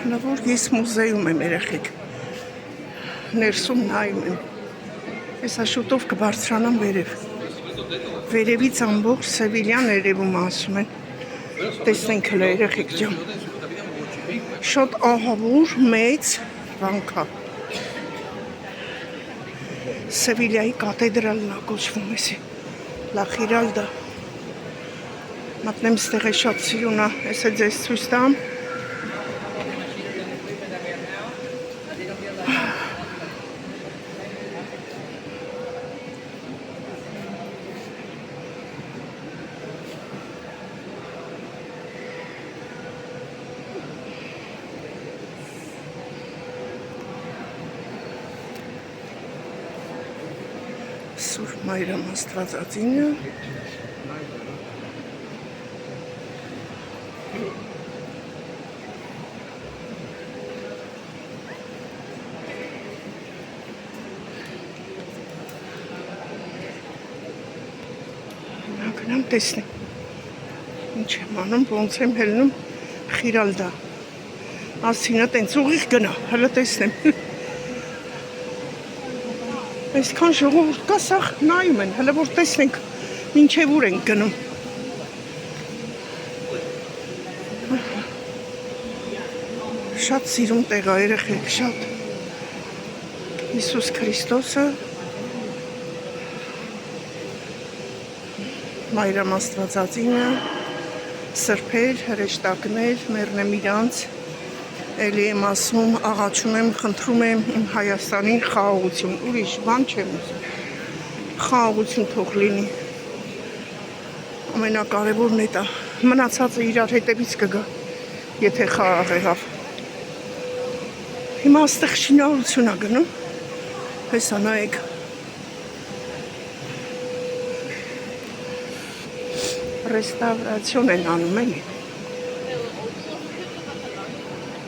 Նավոր ես մուզեյում եմ երեխեք, ներսում նայում եմ, ես աշուտով կբարձրանամ վերև, վերևից ամբողջ Սևիլյան երևում ասում են, տեսնենք հլը երեխեք ջան, շատ ահավոր մեծ վանքա, Սևիլյայի կատեդրալն ակոչվում էսի, լա խիրալդա, մատնեմ ստեղ է շատ սիրունա, ես է ձեզ ցույց տամ, Սուրբ Մայրամ Աստվածածինը գնամ տեսնեմ ինչ եմ անում, ոնց եմ հելնում խիրալդա ասինա տենց ուղիղ գնա, հլը տեսնեմ Այսքան ժողովուրդ կա, սաղ նայում են, հլը որ տեսնենք մինչև ուր ենք գնում Շատ սիրում տեղ ա երեխեք, շատ Հիսուս Քրիստոսը Մայրամ Աստվածածինը սրբեր, հրեշտակներ, մեռնեմ իրանց Էլի եմ ասում, աղաչում եմ, խնդրում եմ իմ Հայաստանին խաղաղություն, ուրիշ բան չեմ ուզում, խաղաղություն թող լինի, ամենակարևորն է դա, մնացածը իրար հետևից կգա, եթե խաղաղ եղավ, հիմա աստեղ շինարարություն ա գնում, հեսա նայեք, ռեստավրացիոն են անում էլի,